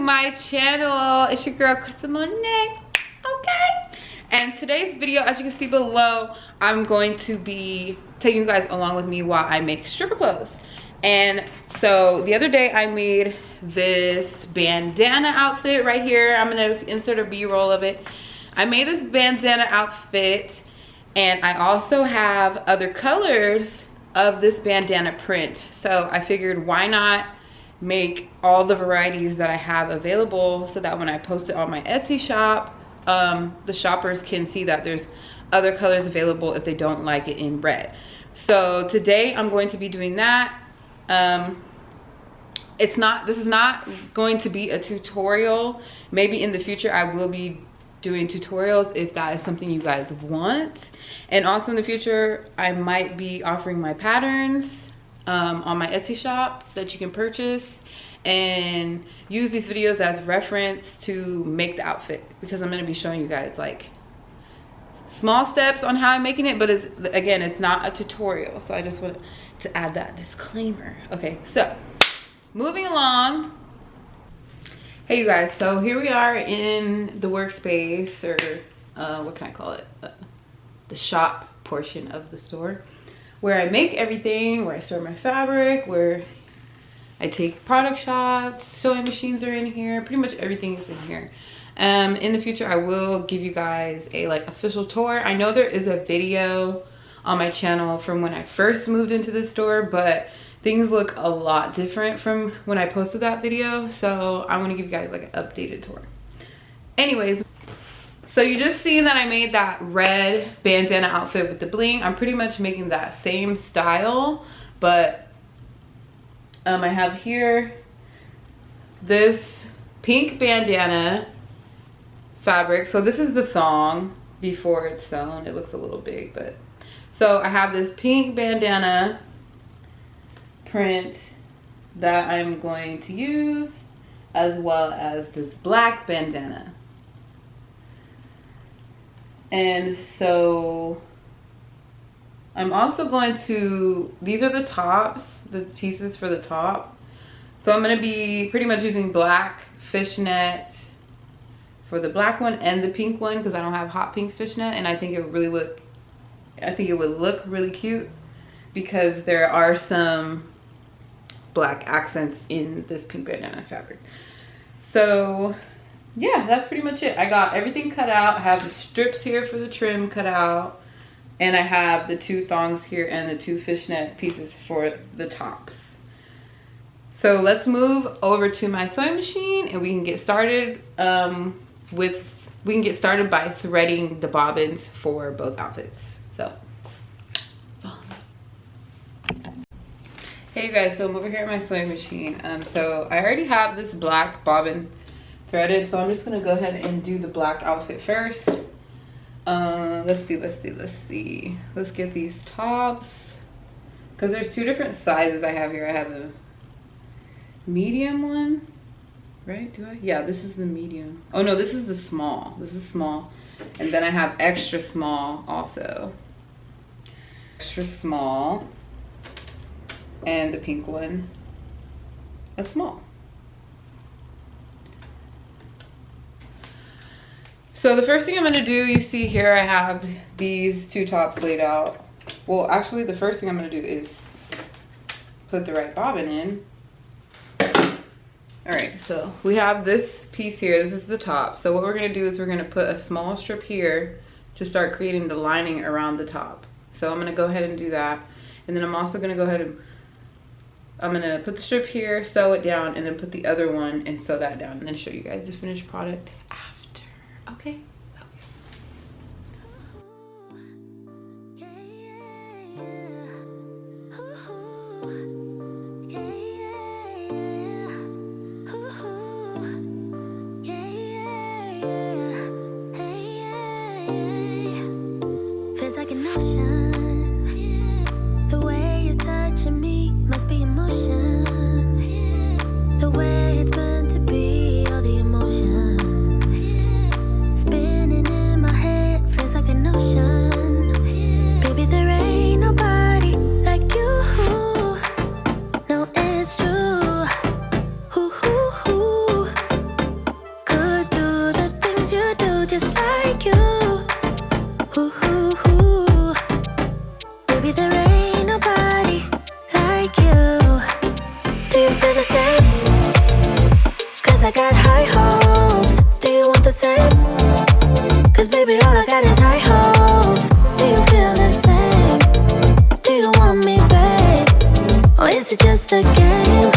my channel. It's your girl Krista Monet. Okay, and today's video, as you can see below, I'm going to be taking you guys along with me while I make stripper clothes. And so the other day I made this bandana outfit right here. I'm gonna insert a b-roll of it. I made this bandana outfit, and I also have other colors of this bandana print. So I figured, why not make all the varieties that I have available so that when I post it on my Etsy shop, the shoppers can see that there's other colors available if they don't like it in red. So today I'm going to be doing that. This is not going to be a tutorial. Maybe in the future I will be doing tutorials if that is something you guys want. And also in the future I might be offering my patterns on my Etsy shop that you can purchase and use these videos as reference to make the outfit, because I'm going to be showing you guys like small steps on how I'm making it, but it's not a tutorial. So I just wanted to add that disclaimer. Okay, so moving along. Hey you guys, so here we are in the workspace, or what can I call it, the shop portion of the store, where I make everything, where I store my fabric, where I take product shots. Sewing machines are in here. Pretty much everything is in here. In the future I will give you guys a official tour. I know there is a video on my channel from when I first moved into the store, but things look a lot different from when I posted that video, so I want to give you guys like an updated tour. Anyways, so you just seen that I made that red bandana outfit with the bling. I'm pretty much making that same style, but I have here this pink bandana fabric. So this is the thong before it's sewn. It looks a little big, but so I have this pink bandana print that I'm going to use, as well as this black bandana. And so I'm also going to, these are the tops, the pieces for the top. So I'm going to be pretty much using black fishnet for the black one and the pink one, because I don't have hot pink fishnet, and I think it would really look, really cute, because there are some black accents in this pink bandana fabric. So yeah, that's pretty much it. I got everything cut out. I have the strips here for the trim cut out, and I have the two thongs here and the two fishnet pieces for the tops. So let's move over to my sewing machine and we can get started by threading the bobbins for both outfits. So follow me. Hey you guys, so I'm over here at my sewing machine. So I already have this black bobbin threaded, so I'm just gonna go ahead and do the black outfit first. Let's see. Let's get these tops, because there's two different sizes I have here. I have a medium one, right? Do I? Yeah, this is the medium. Oh no, this is the small. This is small. And then I have extra small also. Extra small. And the pink one, a small. So the first thing I'm gonna do, you see here I have these two tops laid out. Well, actually the first thing I'm gonna do is put the right bobbin in. All right, so we have this piece here. This is the top. So what we're gonna do is we're gonna put a small strip here to start creating the lining around the top. So I'm gonna go ahead and do that. And then I'm also gonna go ahead and I'm gonna put the strip here, sew it down, and then put the other one and sew that down, and then show you guys the finished product after. Okay. Feels like an ocean. The way you're touching me must be emotion. The way it's meant to be, all the emotion. Spin just a game,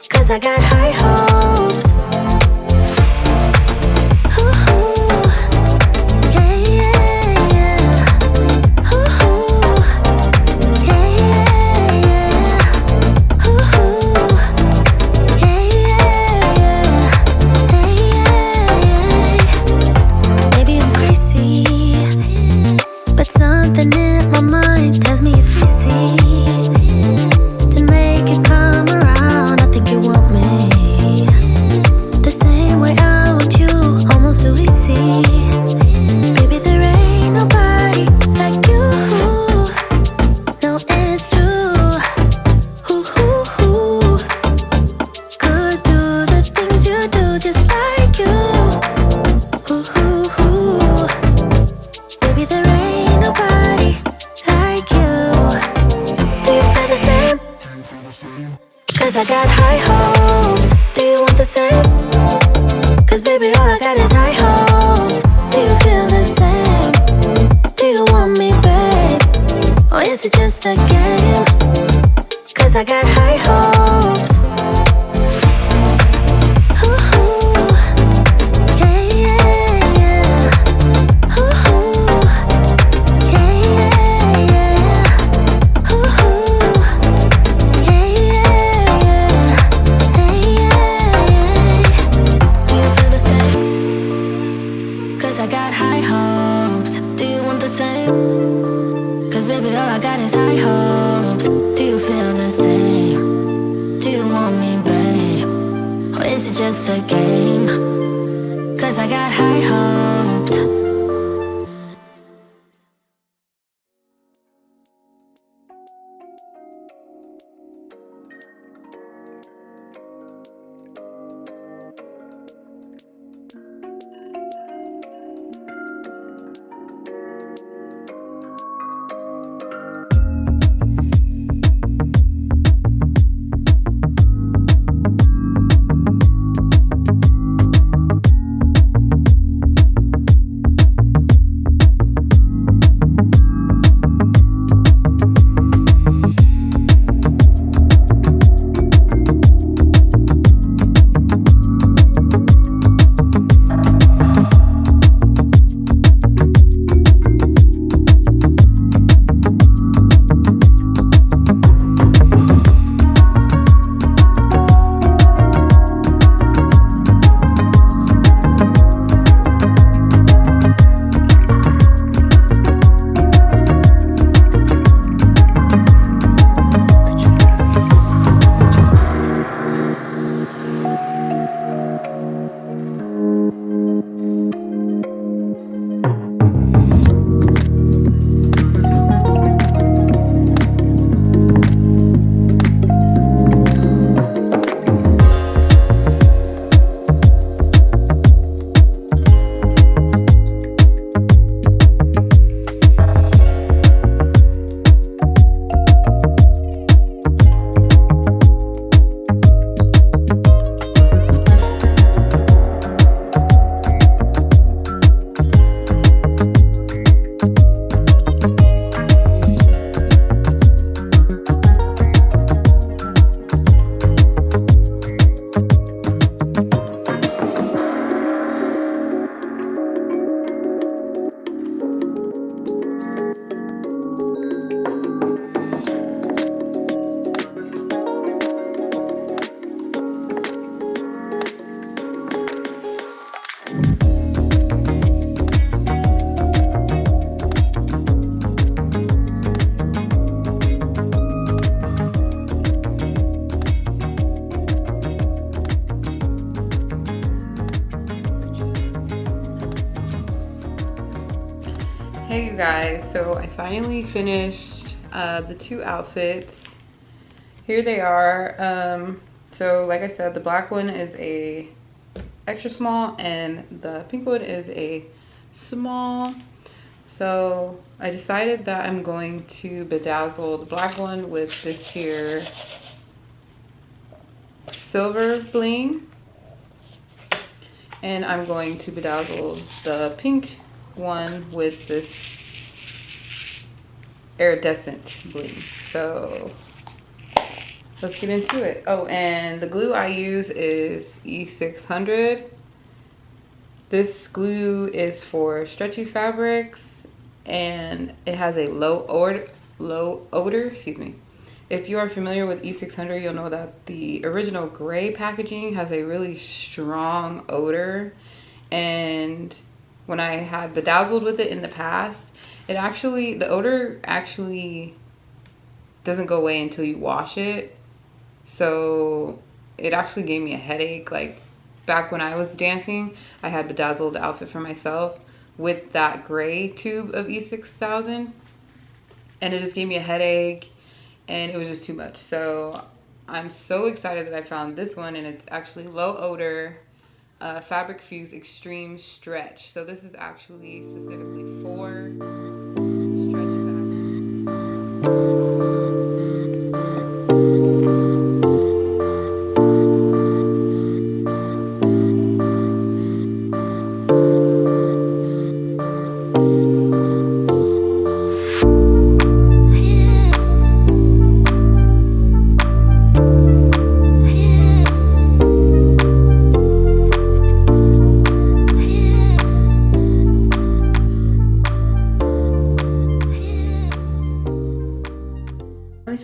'cause I got high hopes. Ooh, yeah, yeah, yeah. Ooh, yeah, yeah, yeah. Ooh, yeah, yeah, yeah. Maybe I'm crazy, but something in my mind tells me it's easy to make it come around. I think you want me the same way I want you, almost so easy. Baby, there ain't nobody like you. No, it's true. Ooh, could do the things you do just like you. Ooh, baby, there ain't nobody like you. Do you feel the same? 'Cause I got high hopes. Do you want the same? 'Cause baby, all I got is high hopes. Do you feel the same? Do you want me, babe? Or is it just a game? 'Cause I got high hopes. Ooh, yeah, yeah, yeah. Ooh, yeah, yeah, yeah. Ooh, yeah, yeah, yeah. Do you feel the same? 'Cause I got high hopes. Do you want the same? 'Cause baby, all I got is high hopes. Do you feel the same? Do you want me, babe? Or is it just a game? 'Cause I got high hopes. Hey you guys, so I finally finished the two outfits. Here they are. So like I said, the black one is a extra small and the pink one is a small. So I decided that I'm going to bedazzle the black one with this here silver bling, and I'm going to bedazzle the pink one with this iridescent bling. So let's get into it. Oh, and the glue I use is E600. This glue is for stretchy fabrics, and it has a low odor, excuse me. If you are familiar with E600, you'll know that the original gray packaging has a really strong odor. And when I had bedazzled with it in the past, the odor actually doesn't go away until you wash it. So it actually gave me a headache. Like back when I was dancing, I had bedazzled the outfit for myself with that gray tube of E6000, and it just gave me a headache, and it was just too much. So I'm so excited that I found this one, and it's actually low odor, fabric fuse extreme stretch. So this is actually specifically for stretch fabric.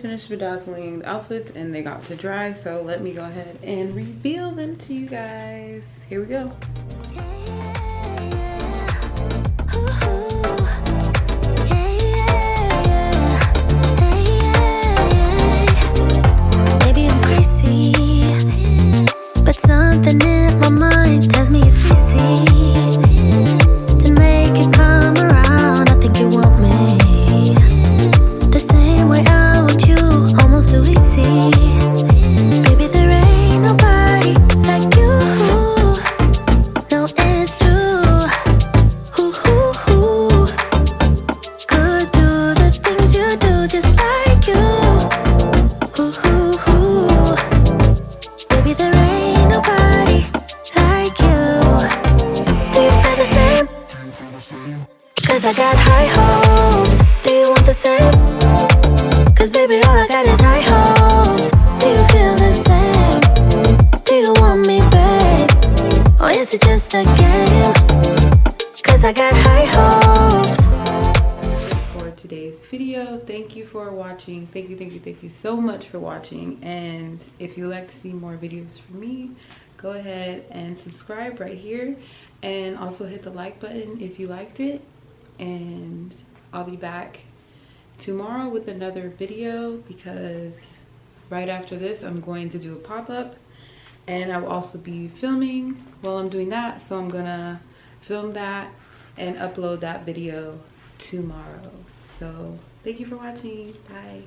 Finished bedazzling the outfits and they got to dry, so let me go ahead and reveal them to you guys. Here we go. Maybe I'm crazy, but something in my mind tells me it's easy to make it come around. I think you want me the same way I want you, almost so easy. Baby, there ain't nobody like you. No, it's true. Could do the things you do just like you. Baby, there ain't nobody like you. Do you feel the same? Cause I got high hopes. Do you want the same? Cause baby, all I got is high hopes. Do you feel the same? Do you want me, babe? Or is it just a game? Cause I got high hopes. For today's video, thank you for watching. Thank you so much for watching. And if you'd like to see more videos from me, go ahead and subscribe right here, and also hit the like button if you liked it. And I'll be back tomorrow with another video, because right after this I'm going to do a pop-up, and I will also be filming while I'm doing that. So I'm gonna film that and upload that video tomorrow. So thank you for watching. Bye.